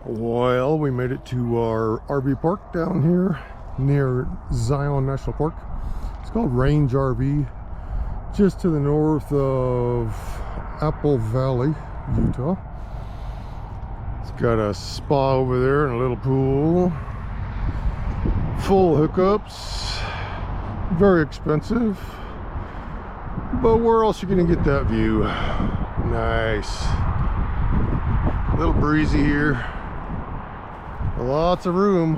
Well, we made it to our RV park down here near Zion National Park. It's called Range RV, just to the north of Apple Valley, Utah. It's got a spa over there and a little pool. Full hookups. Very expensive. But where else are you gonna get that view? Nice. A little breezy here. Lots of room.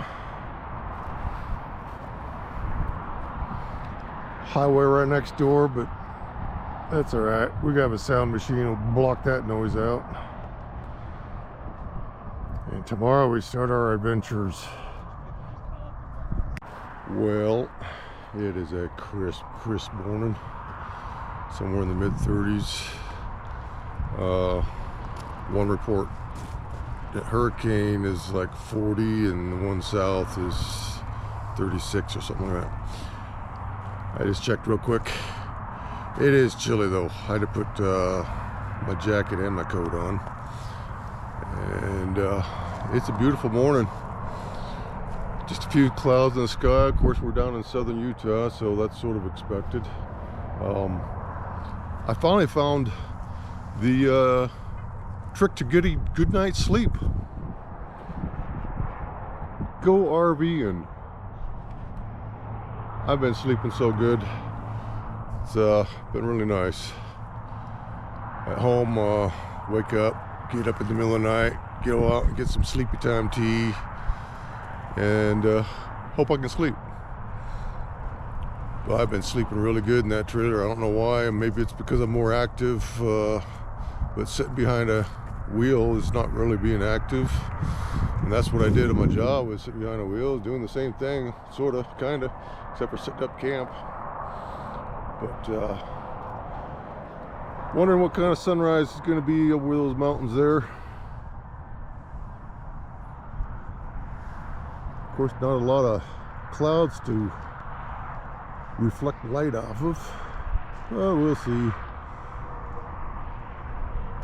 Highway right next door, but that's all right. We got a sound machine that'll block that noise out. And tomorrow we start our adventures. Well, it is a crisp morning. Somewhere in the mid-30s. One report. The hurricane is like 40 and the one south is 36 or something like that. I just checked real quick. It is chilly though. I had to put my jacket and my coat on. And it's a beautiful morning. Just a few clouds in the sky. Of course, we're down in southern Utah, so that's sort of expected. I finally found the trick to getting good night's sleep. Go RVing. I've been sleeping so good. It's been really nice. At home, wake up, get up in the middle of the night, go out and get some sleepy time tea, and hope I can sleep. But I've been sleeping really good in that trailer. I don't know why. Maybe it's because I'm more active, but sitting behind a wheel is not really being active. And that's what I did at my job, was sitting behind a wheel, doing the same thing, sort of, kind of, except for setting up camp. But wondering what kind of sunrise is going to be over those mountains there. Of course, not a lot of clouds to reflect light off of. Well, we'll see.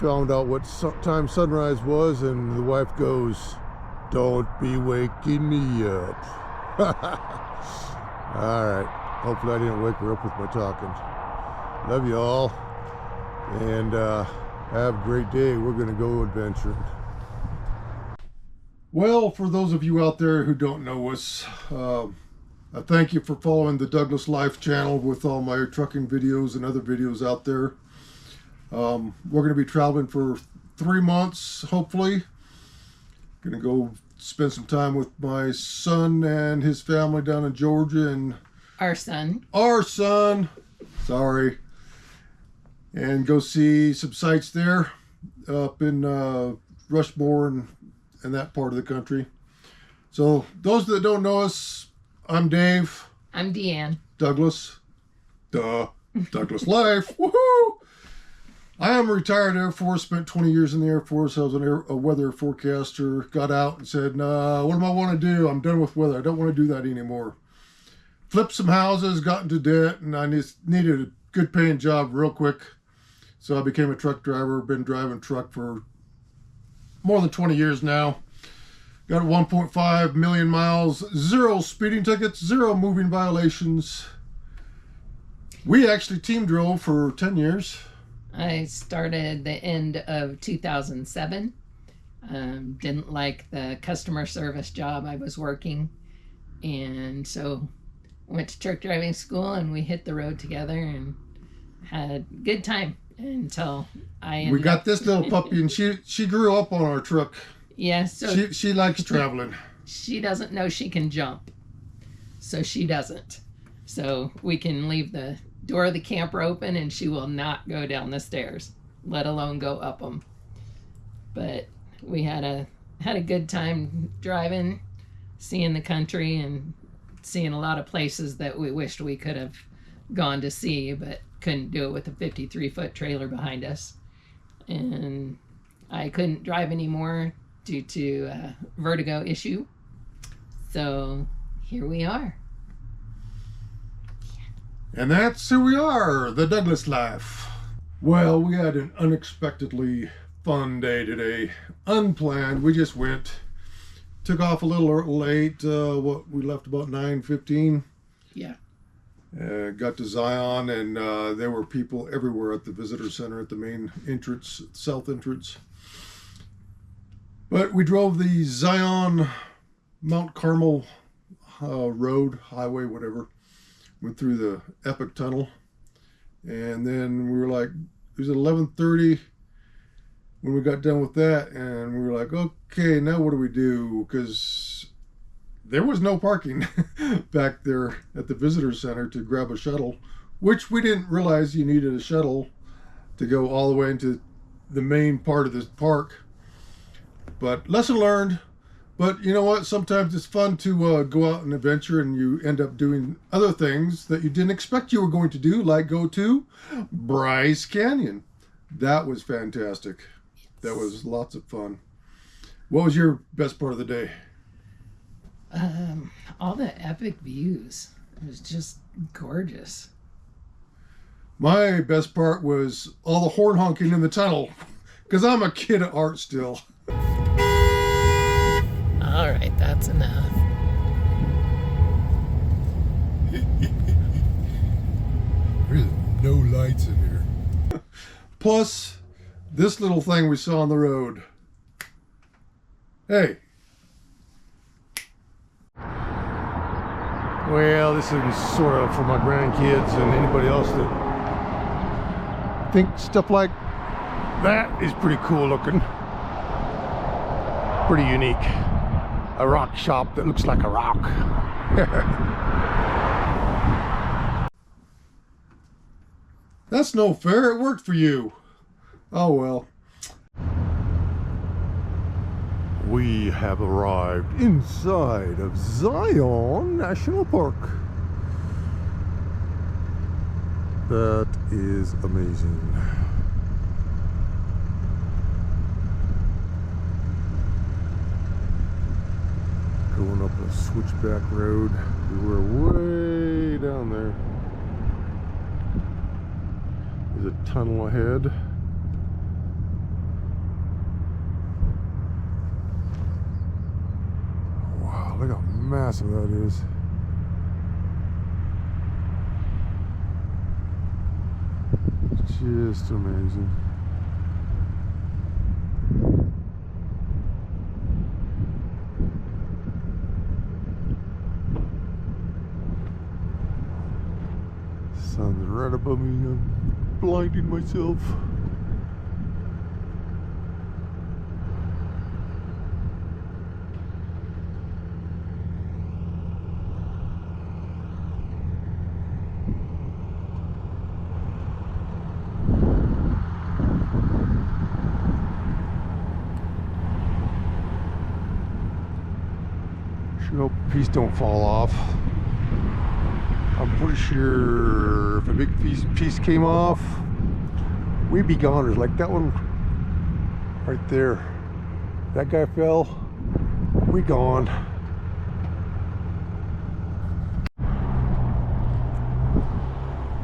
Found out what time sunrise was, and the wife goes, "Don't be waking me up." All right. Hopefully I didn't wake her up with my talking. Love you all, and have a great day. We're gonna go adventuring. Well, for those of you out there who don't know us, I thank you for following the Douglas Life channel with all my trucking videos and other videos out there. We're going to be traveling for 3 months, hopefully. Going to go spend some time with my son and his family down in Georgia. And Our son, sorry. And go see some sights there up in Rushmore and that part of the country. So those that don't know us, I'm Dave. I'm Deanne. Douglas. Douglas Life. Woohoo! I am a retired Air Force, spent 20 years in the Air Force. I was a weather forecaster, got out and said, "No, what do I want to do? I'm done with weather. I don't want to do that anymore." Flipped some houses, got into debt, and I just needed a good paying job real quick. So I became a truck driver, been driving truck for more than 20 years now. Got 1.5 million miles, 0 speeding tickets, 0 moving violations. We actually team drove for 10 years. I started the end of 2007. Didn't like the customer service job I was working. And so went to truck driving school, and we hit the road together and had a good time until we got this little puppy, and she grew up on our truck. Yeah, so she likes traveling. She doesn't know she can jump, so she doesn't. So we can leave the door of the camper open, and she will not go down the stairs, let alone go up them. But we had a good time driving, seeing the country, and seeing a lot of places that we wished we could have gone to see, but couldn't do it with a 53-foot trailer behind us. And I couldn't drive anymore due to a vertigo issue. So here we are. And that's who we are, the Douglas Life. Well, we had an unexpectedly fun day today. Unplanned. We just went. took off a little late. We left about 9:15. Yeah. Got to Zion, and there were people everywhere at the visitor center at the main entrance, south entrance. But we drove the Zion Mount Carmel road, highway, whatever. Went through the Epic Tunnel, and then we were like, it was at 11:30 when we got done with that, and we were like, okay, now what do we do? Because there was no parking back there at the visitor center to grab a shuttle, which we didn't realize you needed a shuttle to go all the way into the main part of this park. But lesson learned. But you know what? Sometimes it's fun to go out and adventure, and you end up doing other things that you didn't expect you were going to do, like go to Bryce Canyon. That was fantastic. That was lots of fun. What was your best part of the day? All the epic views. It was just gorgeous. My best part was all the horn honking in the tunnel, because I'm a kid at art still. All right, that's enough. There's no lights in here. Plus, this little thing we saw on the road. Hey. Well, this is sort of for my grandkids and anybody else that think stuff like that is pretty cool looking. Pretty unique. A rock shop that looks like a rock. That's no fair. It worked for you. Oh well. We have arrived inside of Zion National Park. That is amazing. Going up a switchback road. We were way down there. There's a tunnel ahead. Wow, look how massive that is. It's just amazing. Sun's right above me. I'm blinding myself. Sure hope the piece don't fall off. I'm pretty sure if a big piece came off, we'd be goners. Like that one right there. That guy fell, we gone.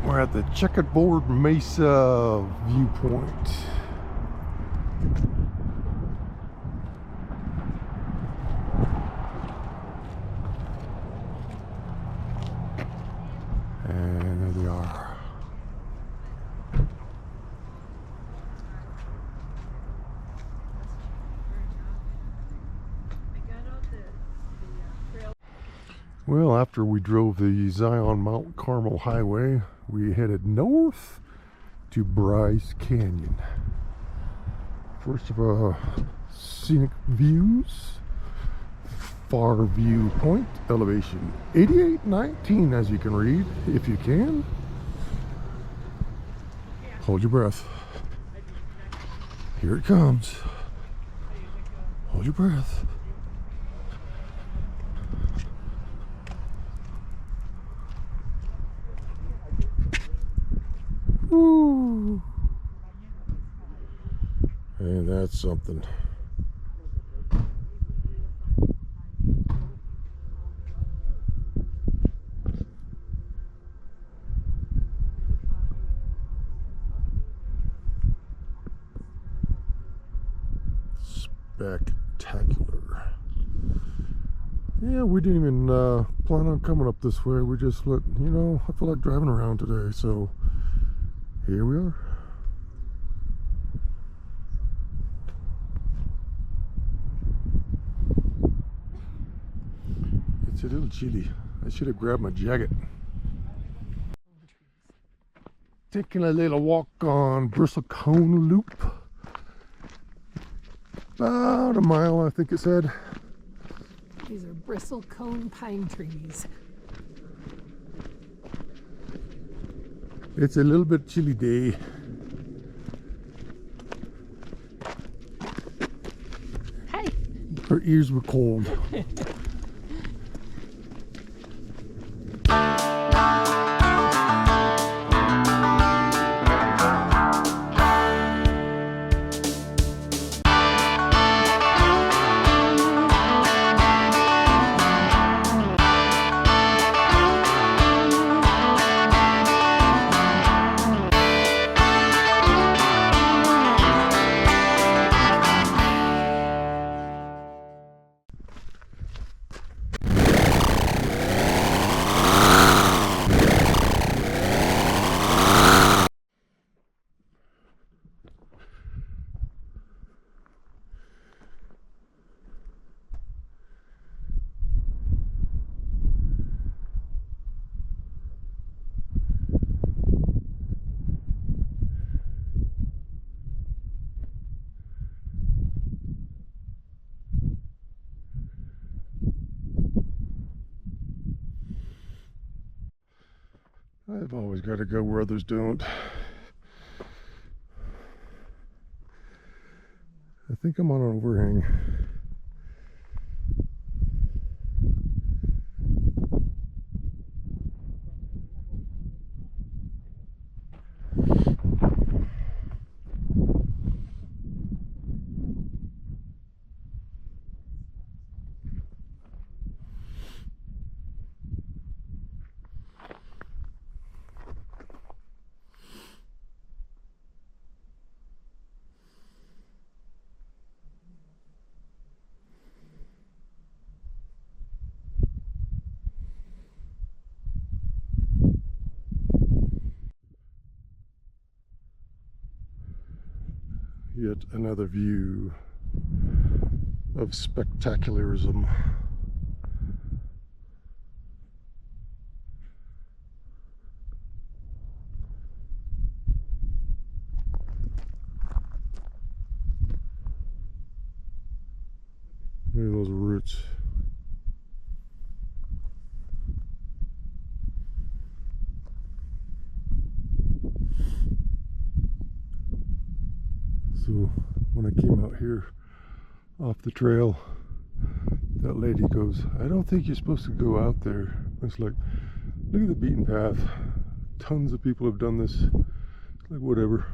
We're at the Checkerboard Mesa viewpoint. And there they are. Well, after we drove the Zion Mount Carmel Highway, we headed north to Bryce Canyon. First of all, scenic views. Far view point, elevation 8819, as you can read, if you can. Hold your breath. Here it comes. Hold your breath. Woo! And that's something. Spectacular. Yeah, we didn't even plan on coming up this way. We just I feel like driving around today, so here we are. It's a little chilly. I should have grabbed my jacket. Taking a little walk on Bristlecone Loop. About a mile, I think it said. These are bristlecone pine trees. It's a little bit chilly day. Hey! Her ears were cold. I've always got to go where others don't. I think I'm on an overhang. Yet another view of spectacularism. Look at those roots. So when I came out here off the trail, that lady goes, "I don't think you're supposed to go out there." It's like, look at the beaten path. Tons of people have done this. It's like, whatever.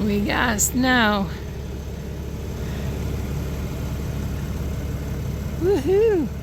We got snow. Woohoo!